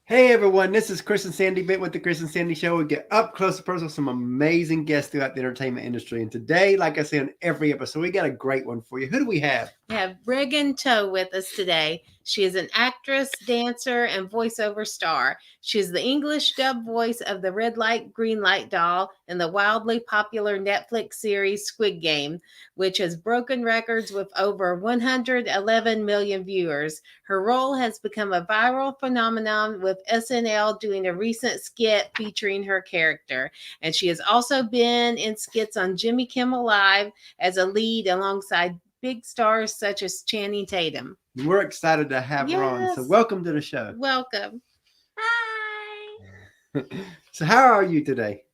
Hey everyone, this is Chris and Sandy Bit with the Chris and Sandy Show. We get up close and personal with some amazing guests throughout the entertainment industry. And today, like I say on every episode, we got a great one for you. Who do we have? We have Reagan with us today. She is an actress, dancer, and voiceover star. She is the English dub voice of the Red Light, Green Light doll in the wildly popular Netflix series Squid Game, which has broken records with over 111 million viewers. Her role has become a viral phenomenon with SNL doing a recent skit featuring her character. And she has also been in skits on Jimmy Kimmel Live as a lead alongside big stars such as Channing Tatum. We're excited to have her on. So, Yes. welcome to the show. Welcome. Hi. So, how are you today?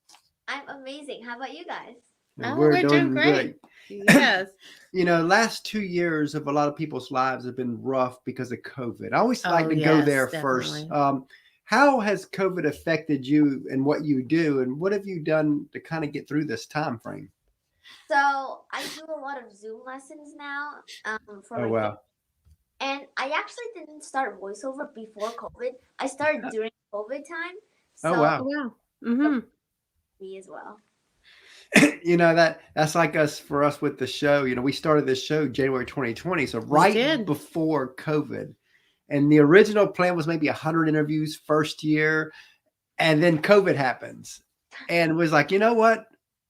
I'm amazing. How about you guys? Oh, We're we're doing doing great. great. Yes. Last 2 years of a lot of people's lives have been rough because of COVID. I always like Oh, to go yes, there first. definitely. How has COVID affected you and what you do, and what have you done to kind of get through this time frame? So I do a lot of Zoom lessons now for Oh my kids, wow! and I actually didn't start voiceover before COVID. I started during COVID time, Oh so Oh, wow! wow. Mm-hmm. me as well. That's like us for us with the show. We started this show January 2020, so We right did. before COVID. And the original plan was maybe 100 interviews first year, and then COVID happens, and it was like, you know what?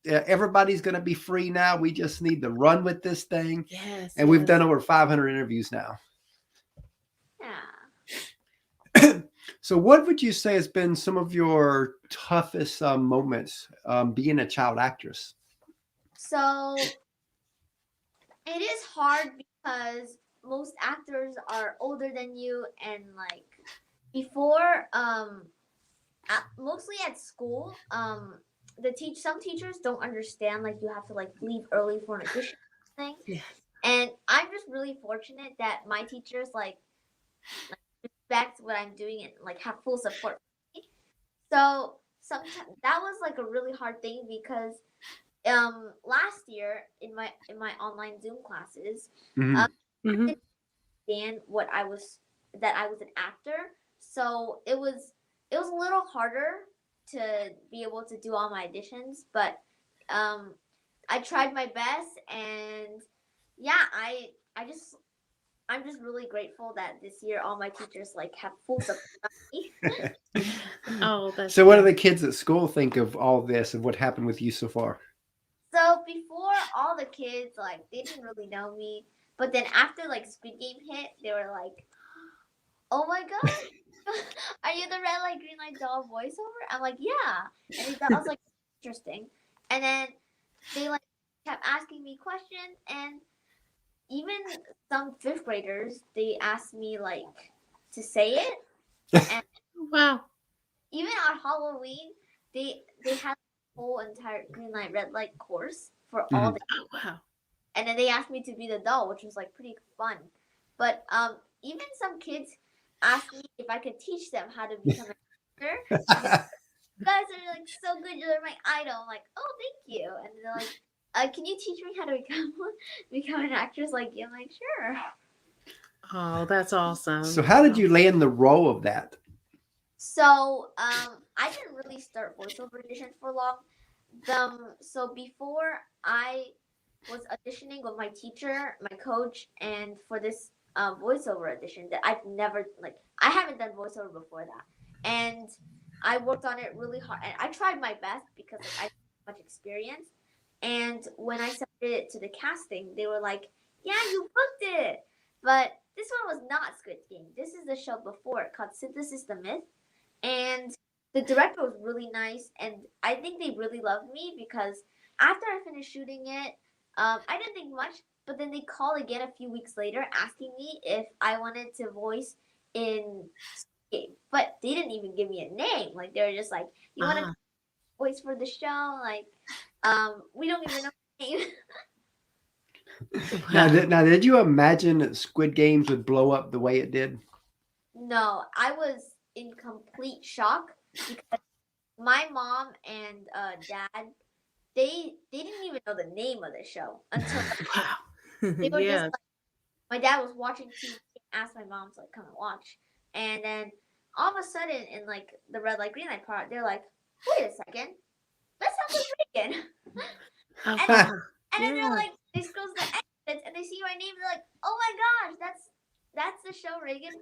Everybody's going to be free now. We just need to run with this thing, Yes, and we've yes. done over 500 interviews now. Yeah. So, what would you say has been some of your toughest moments being a child actress? So it is hard because most actors are older than you, and like before, mostly at school, some teachers don't understand like you have to like leave early for an audition thing. Yes. And I'm just really fortunate that my teachers like respect what I'm doing and like have full support for me. So sometimes that was like a really hard thing because last year in my online Zoom classes, Mm-hmm. um I Mm-hmm. didn't understand what I was that I was an actor. So it was a little harder to be able to do all my auditions, but um I tried my best, and yeah, I'm just really grateful that this year all my teachers like have full support of me. Oh, that's So, what do good. the kids at school think of all this and what happened with you so far? So before, all the kids like they didn't really know me, but then after like Squid Game hit, they were like, "Oh my god, are you the red light green light doll voiceover?" I'm like, "Yeah," and they thought I was like interesting, and then they like kept asking me questions, and even some fifth graders they asked me like to say it, and Wow. even on Halloween they had a whole entire green light red light course for all Mhm. the, Oh, wow. and then they asked me to be the doll, which was like pretty fun. But even some kids asked me if I could teach them how to become an actor. You guys are like so good. You're my idol. I'm like, oh, thank you. And they're like, can you teach me how to become an actress like you? I'm like, sure. Oh, that's So, awesome. how did Oh. you land the role of that? So I didn't really start voiceover auditions for long. So before I was auditioning with my teacher, my coach, and for this voiceover audition that I've never like I haven't done voiceover before that, and I worked on it really hard, and I tried my best because like I didn't have much experience. And when I submitted it to the casting, they were like, "Yeah, you booked it," but this one was not Squid Game. This is the show before it called Synthesis the Myth, and the director was really nice, and I think they really loved me because after I finished shooting it, I didn't think much, but then they called again a few weeks later asking me if I wanted to voice in game, but they didn't even give me a name. Like they were just like, "You want to Ah. voice for the show?" Like, we don't even know the name. Now, Wow. did you imagine that Squid Games would blow up the way it did? No, I was in complete shock because my mom and dad they didn't even know the name of the show until Wow. they were just Yes. like, my dad was watching TV and asked my mom to like come and watch, and then all of a sudden in like the red light, green light part, they're like, wait a second, that sounds like Reagan. Oh, and, wow. and then they're Yeah. like, they scroll to the exits and they see my name. They're like, oh my gosh, that's the show Reagan.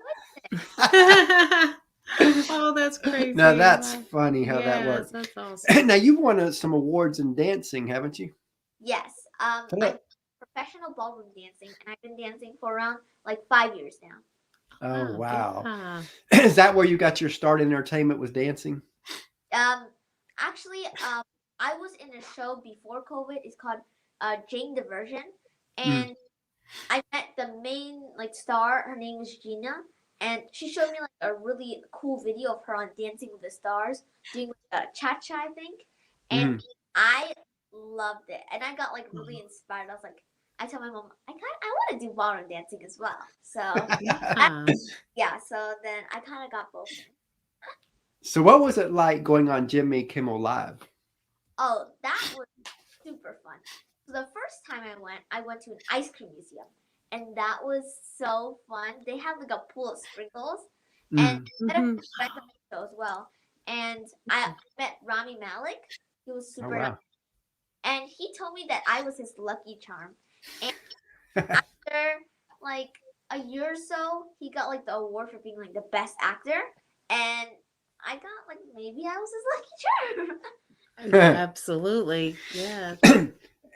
Oh, that's crazy. Now that's Wow. funny how that Yes, works. that's awesome. Now you've won some awards in dancing, haven't you? Yes. Tell I'm it. professional ballroom dancing, and I've been dancing for around like 5 years now. Oh wow! Yeah. Is that where you got your start in entertainment? Was dancing? Actually, I was in a show before COVID. It's called Jane Diversion, and I met the main like star. Her name is Gina, and she showed me like a really cool video of her on Dancing with the Stars doing like, a cha-cha, I think, and I loved it, and I got like really inspired. I was like, I told my mom, I want to do ballroom dancing as well. So Yeah. so then I kind of got both. So what was it like going on Jimmy Kimmel Live? Oh, that was super fun. So the first time I went to an ice cream museum, and that was so fun. They had like a pool of sprinkles, and I met a friend on the show as well. And I met Rami Malek. He was Oh super nice, wow! and he told me that I was his lucky charm. And after like a year or so, he got like the award for being like the best actor, and I got like maybe I was his lucky charm. Absolutely. Yeah.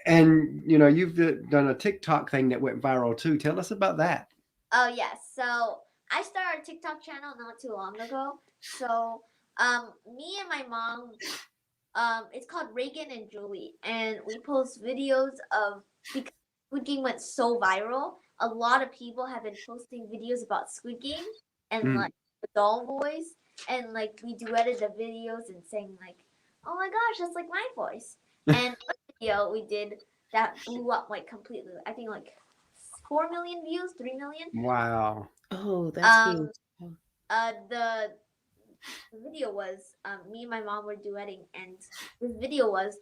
And you know you've done a TikTok thing that went viral too. Tell us about that. Oh yes. So I started a TikTok channel not too long ago. So me and my mom, it's called Reagan and Julie, and we post videos of because Squid Game went so viral. A lot of people have been posting videos about Squid Game and like the doll voice, and like we duetted the videos and saying like, "Oh my gosh, that's like my voice." And one video we did that blew up like completely. I think like 4 million views, 3 million. Wow! Oh, that's huge. The video was me and my mom were duetting, and this video was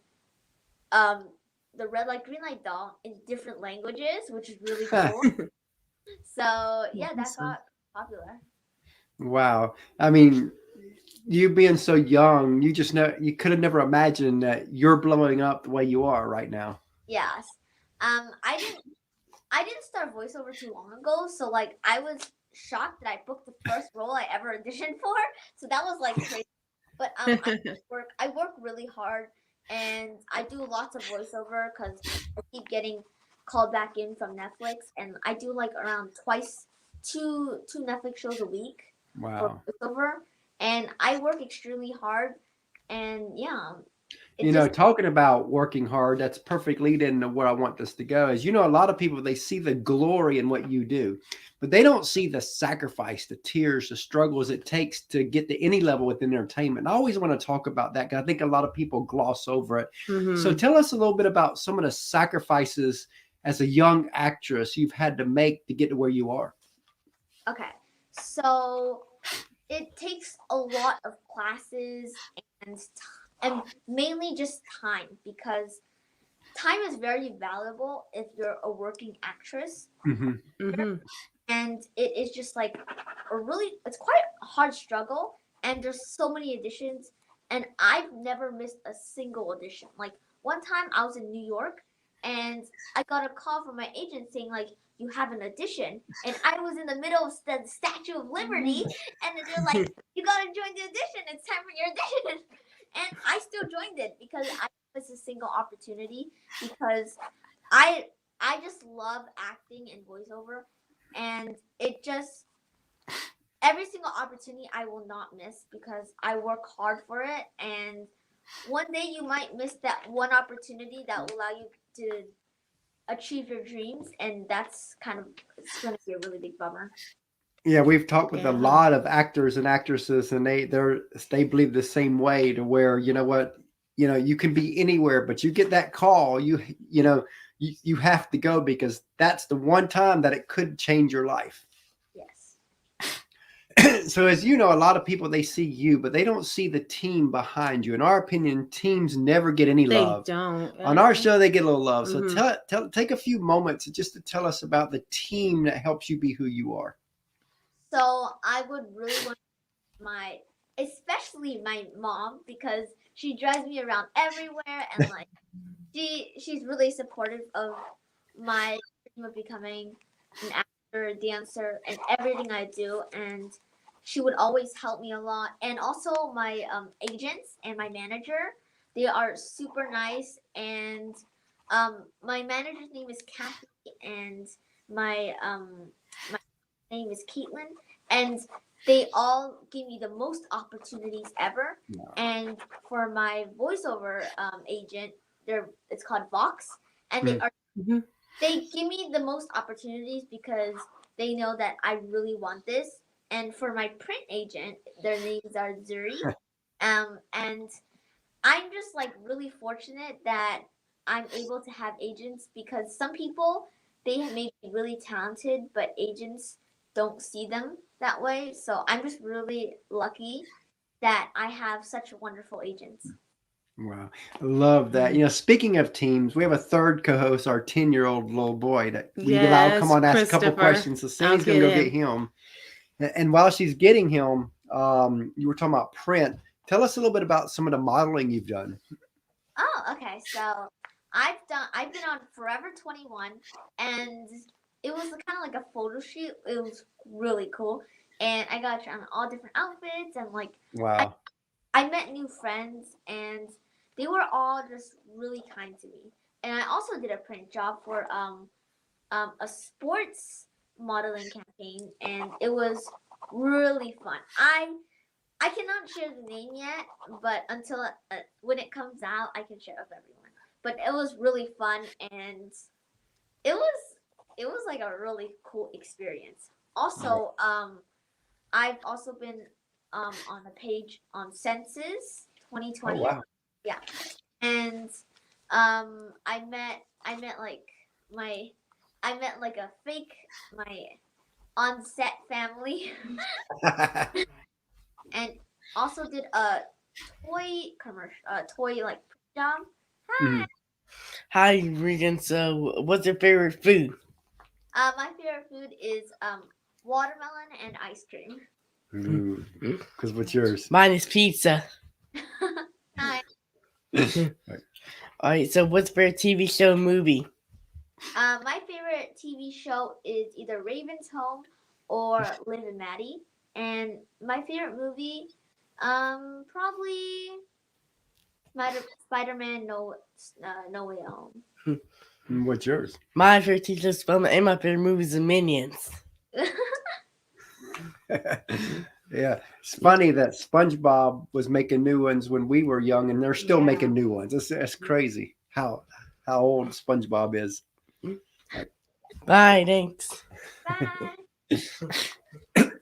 the red light green light doll in different languages, which is really cool. So yeah, that got popular. Wow! I mean, you being so young, you just know you could have never imagined that you're blowing up the way you are right now. Yes. I didn't start voiceover too long ago, so like I was shocked that I booked the first role I ever auditioned for. So that was like crazy. But I work really hard, and I do lots of voiceover because I keep getting called back in from Netflix, and I do like around two Netflix shows a week Wow! for voiceover, and I work extremely hard, and yeah, You know, talking about working hard, that's perfect lead into where I want this to go. Is a lot of people they see the glory in what you do, but they don't see the sacrifice, the tears, the struggles it takes to get to any level within entertainment. I always want to talk about that because I think a lot of people gloss over it. So tell us a little bit about some of the sacrifices as a young actress you've had to make to get to where you are. Okay, so it takes a lot of classes and mainly just time, because time is very valuable if you're a working actress. And it is just like it's quite a hard struggle, and there's so many auditions, and I've never missed a single audition. Like one time I was in New York, and I got a call from my agent saying like, you have an audition, and I was in the middle of the Statue of Liberty, and they're like, you gotta join the audition, it's time for your audition. And I still joined it because I missed a single opportunity, because I just love acting and voiceover, and it just every single opportunity I will not miss because I work hard for it. And one day you might miss that one opportunity that will allow you to achieve your dreams, and that's it's going to be a really big bummer. Yeah, we've talked with a lot of actors and actresses, and they believe the same way, to where you can be anywhere, but you get that call, you have to go, because that's the one time that it could change your life. Yes. So as you know, a lot of people, they see you, but they don't see the team behind you. In our opinion, teams never get any love. They don't. On our show, they get a little love. So take a few moments just to tell us about the team that helps you be who you are. So I would really want my especially my mom because she drives me around everywhere and like she's really supportive of my dream of becoming an actor, dancer, and everything I do. And she would always help me a lot. And also my agents and my manager, they are super nice. And my manager's name is Kathy, and my my name is Caitlin, and they all give me the most opportunities ever. Yeah. And for my voiceover agent, it's called Vox, and Mm. they give me the most opportunities because they know that I really want this. And for my print agent, their names are Zuri, and I'm just like really fortunate that I'm able to have agents because some people they may be really talented, but agents don't see them that way. So I'm just really lucky that I have such wonderful agents. Wow. I love that. Speaking of teams, we have a third co-host, our 10-year-old little boy that we've allowed come Yes, on ask a couple Christopher. questions. So I'll Sandy's gonna get go get him. And while she's getting him, you were talking about print. Tell us a little bit about some of the modeling you've done. Oh, okay. So I've been on Forever 21, and it was kind of like a photo shoot. It was really cool, and I got to try on all different outfits, and like I Wow. I met new friends, and they were all just really kind to me. And I also did a print job for a sports modeling campaign, and it was really fun. I cannot share the name yet, but until when it comes out, I can share it with everyone. But it was really fun, and it was it was like a really cool experience. Also, I've also been on a page on Census Oh 2020. wow. Yeah, and I met like my I met like a fake my on set family, and also did a toy commercial, toy like job. Hi. Mhm. Hi, Regan. So, what's your favorite food? My favorite food is watermelon and ice cream. Ooh. Because what's yours? Mine is pizza. Hi. Alright, so what's your favorite TV show movie? My favorite TV show is either Raven's Home or Liv and Maddie, and my favorite movie, probably Spider-Man No Way Home. And what's yours? My favorite TV show is Spider-Man, and my favorite movie is The Minions. Yeah, it's funny that SpongeBob was making new ones when we were young, and they're still Yeah. making new ones. That's crazy how old SpongeBob is. Bye, thanks. Bye.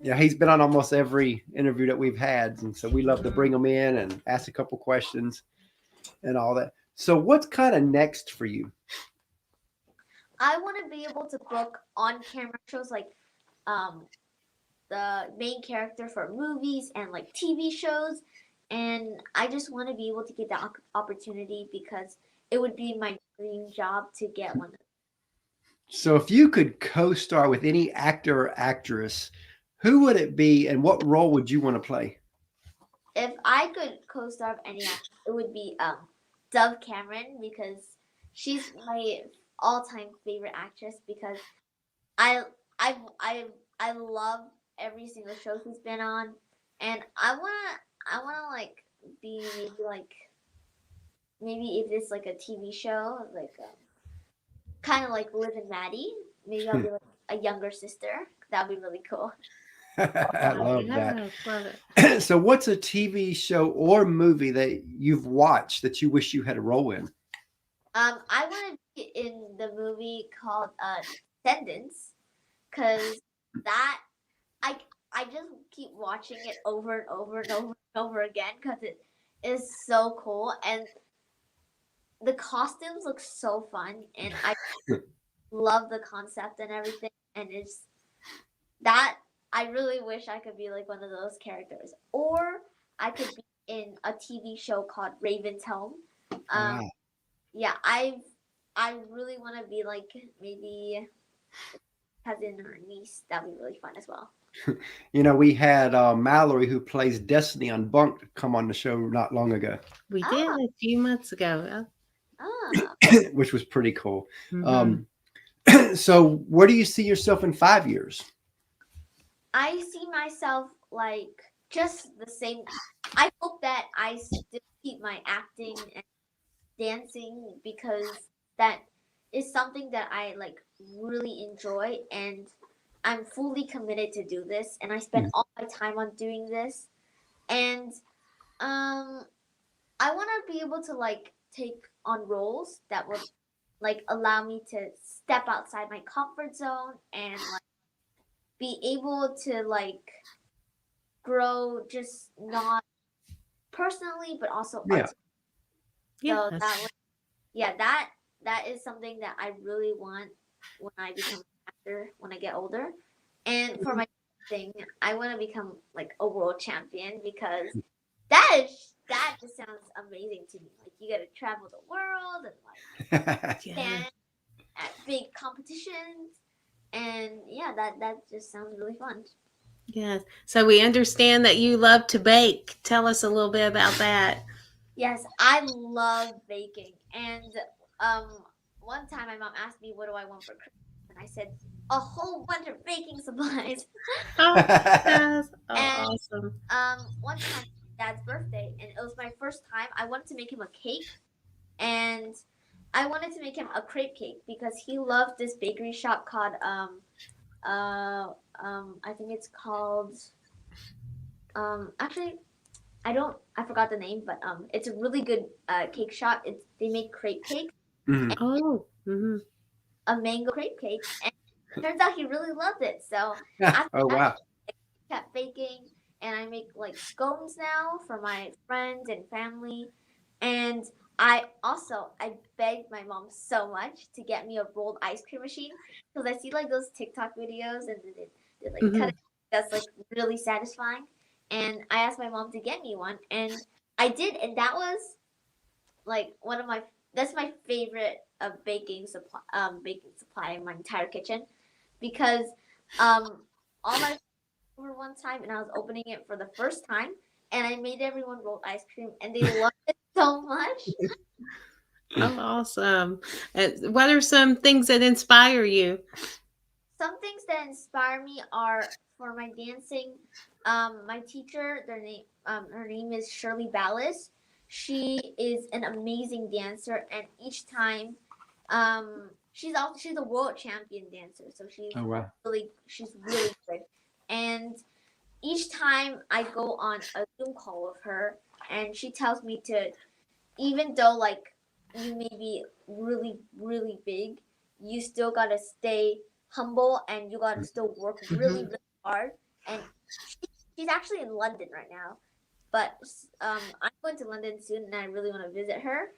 Yeah, he's been on almost every interview that we've had, and so we love to bring him in and ask a couple questions and all that. So, what's kind of next for you? I want to be able to book on-camera shows like um the main character for movies and like TV shows, and I just want to be able to get that opportunity because it would be my dream job to get one. So, if you could co-star with any actor or actress, who would it be, and what role would you want to play? If I could co-star with any actor, it would be Dove Cameron because she's my all-time favorite actress because I I I I love every single show she's been on, and I wanna like be maybe if it's like a TV show like kind of like Liv and Maddie, maybe I'll be like a younger sister. That'd be really cool. I love that. Yes, love it. So, what's a TV show or movie that you've watched that you wish you had a role in? I want to be in the movie called Descendants because that I I just keep watching it over and over and over and over again because it is so cool and the costumes look so fun and I love the concept and everything and it's that I really wish I could be like one of those characters or I could be in a TV show called Raven's Home. Um, Wow. yeah, I really want to be like maybe cousin or niece. That'd be really fun as well. We had Mallory, who plays Destiny on Bunked, come on the show not long ago, We did Ah, a few months ago. ah. which was pretty cool. Mhm. So, where do you see yourself in 5 years? I see myself like just the same. I hope that I still keep my acting and dancing because that is something that I like really enjoy, and I'm fully committed to do this, and I spend all my time on doing this. And um I want to be able to like take on roles that would like allow me to step outside my comfort zone and like be able to like grow just not personally but also Yeah. artistically. So Yes. that would, yeah, that is something that I really want when I become an actor when I get older. And for my thing, I want to become like a world champion because that just sounds amazing to me. Like you got to travel the world and like Yeah. stand at big competitions, and yeah, that just sounds really fun. Yes. So we understand that you love to bake. Tell us a little bit about that. Yes, I love baking. And um, one time my mom asked me, "What do I want for Christmas?" And I said, "A whole bunch of baking supplies." Oh, yes. Oh, And awesome. one time, Dad's birthday, and it was my first time. I wanted to make him a cake, and I wanted to make him a crepe cake because he loved this bakery shop called I think it's called actually I forgot the name, but it's a really good cake shop. They make crepe cakes, Mhm. Oh, hmm, a mango crepe cake, and turns out he really loved it. So after Oh that, wow. I kept baking, and I make like scones now for my friends and family, and I begged my mom so much to get me a rolled ice cream machine because I see like those TikTok videos and they like cut hmm. it. That's like really satisfying, and I asked my mom to get me one, and I did, and that was like one of my that's my favorite baking supply in my entire kitchen because all my over one time and I was opening it for the first time and I made everyone roll ice cream and they loved it so much. Oh, awesome. What are some things that inspire you? Some things that inspire me are for my dancing. My teacher, her name is Shirley Ballas. She is an amazing dancer, and each time, she's a world champion dancer, so Oh wow. she's really good. And each time I go on a Zoom call with her, and she tells me to, even though like you may be really big, you still gotta stay humble and you gotta still work Hmm. really hard. And she's actually in London right now, but I'm going to London soon and I really want to visit her.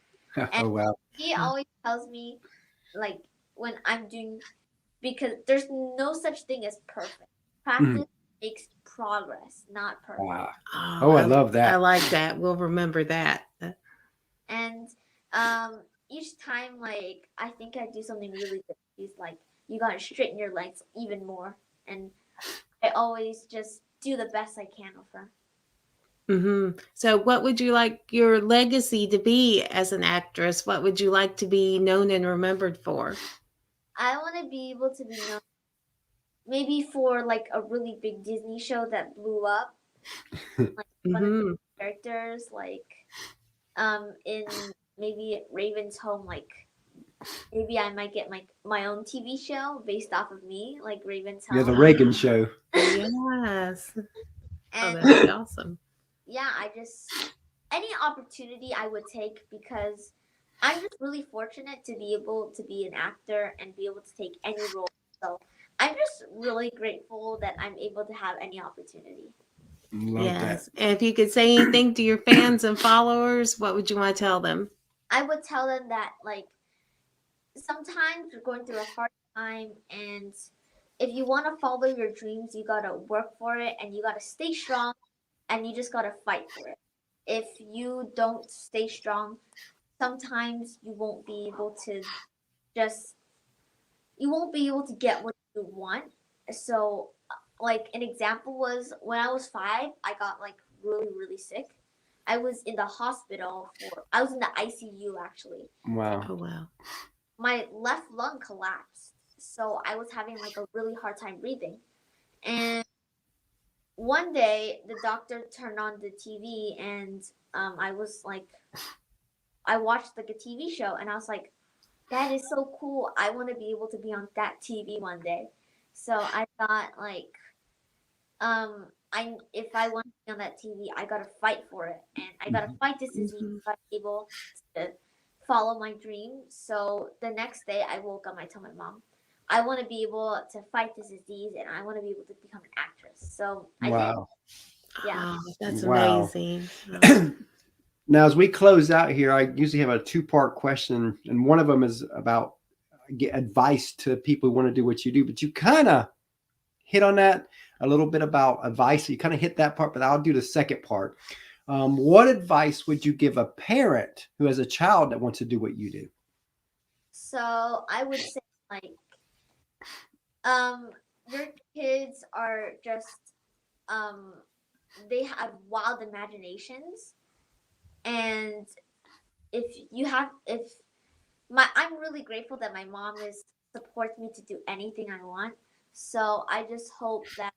And Oh wow. she always tells me like when I'm doing, because there's no such thing as perfect. Mhm. Practice makes progress, not perfect. Wow. Oh, Oh, I love I that. like that. We'll remember that. And um, each time, like I think I do something really good, she's like, "You gotta straighten your legs even more." And I always just do the best I can with her. So, what would you like your legacy to be as an actress? What would you like to be known and remembered for? I want to be able to be known maybe for like a really big Disney show that blew up, like one of the Hmm. characters, like in maybe Raven's home, like maybe I might get my own TV show based off of me, like Raven's Yeah, the home. Reagan show. Yes. Oh, And that'd be awesome. yeah, I just any opportunity I would take because I'm just really fortunate to be able to be an actor and be able to take any role. So I'm just really grateful that I'm able to have any opportunity. Love that. Yes. And if you could say anything to your fans and followers, what would you want to tell them? I would tell them that like sometimes you're going through a hard time and if you want to follow your dreams, you got to work for it and you got to stay strong and you just got to fight for it. If you don't stay strong, sometimes you won't be able to just you won't be able to get what you want. So like an example was when I was 5, I got like really really sick. I was in the hospital for I was in the ICU actually. Wow. Oh wow. My left lung collapsed, so I was having like a really hard time breathing. And one day the doctor turned on the TV, and I was like, I watched like a TV show, and I was like, that is so cool. I want to be able to be on that TV one day. So I thought like, I if I want to be on that TV, I gotta fight for it, and I gotta fight this disease. Mhm. I gotta be able to follow my dream. So the next day, I woke up. I told my mom, I want to be able to fight this disease, and I want to be able to become an actress. So I did. Wow. Yeah. Oh, that's Wow. amazing. Oh. Now, as we close out here, I usually have a two-part question, and one of them is about get advice to people who want to do what you do. But you kind of hit on that a little bit about advice. You kind of hit that part, but I'll do the second part. What advice would you give a parent who has a child that wants to do what you do? So I would say like, um, your kids are just um, they have wild imaginations, and if I'm really grateful that my mom is supports me to do anything I want. So I just hope that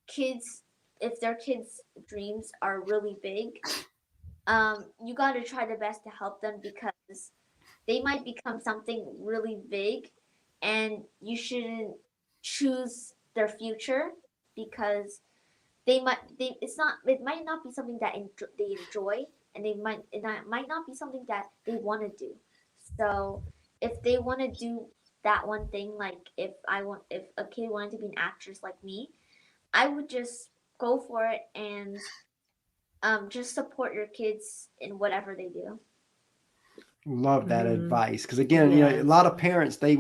kids, if their kids' dreams are really big, you got to try the best to help them because they might become something really big, and you shouldn't choose their future because it might not be something that they enjoy, and might not be something that they want to do. So if they want to do that one thing, like if a kid wanted to be an actress like me, I would just go for it, and just support your kids in whatever they do. Love that Mhm. advice because again, a Yes. lot of parents like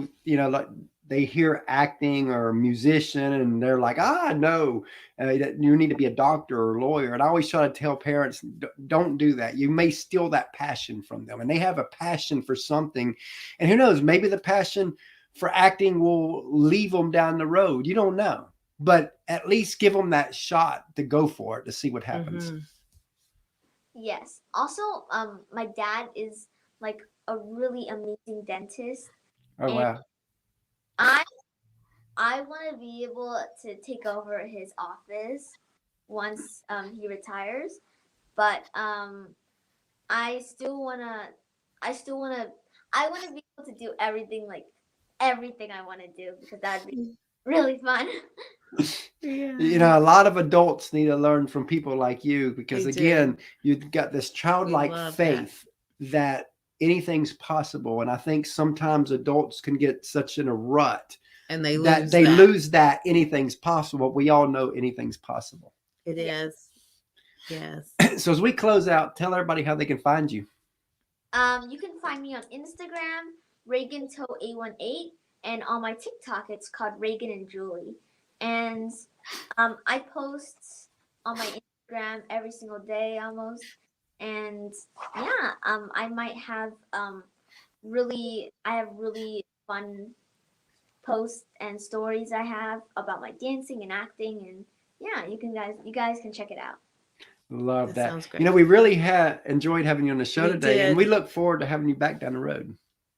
they hear acting or musician and they're like, no, you need to be a doctor or a lawyer. And I always try to tell parents, don't do that. You may steal that passion from them, and they have a passion for something, and who knows, maybe the passion for acting will leave them down the road. You don't know, but at least give them that shot to go for it to see what happens. Mhm. Yes. Also, my dad is like a really amazing dentist, Oh and wow. I I want to be able to take over his office once he retires. But I still wanna, I still wanna, I wanna be able to do everything like everything I want to do because that'd be really fun. Yeah. A lot of adults need to learn from people like you because They do. again, you've got this We childlike love that. faith that anything's possible. And I think sometimes adults can get such in a rut And they that lose they that. lose that anything's possible. We all know anything's possible. It Yeah. is. Yes. So as we close out, tell everybody how they can find you. You can find me on Instagram, ReaganToe818, and on my TikTok, it's called Reagan and Julie. And I post on my Instagram every single day almost. And yeah, I might have I have really fun posts and stories I have about my dancing and acting, and yeah, you guys can check it out. Love That that. sounds great. We really had enjoyed having you on the show We today, and we did. look forward to having you back down the road.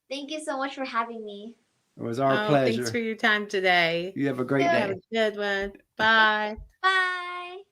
Thank you so much for having me. It was our Oh, thanks pleasure. for your time today. You have a great Yeah. Have day. a good one. Bye. Bye.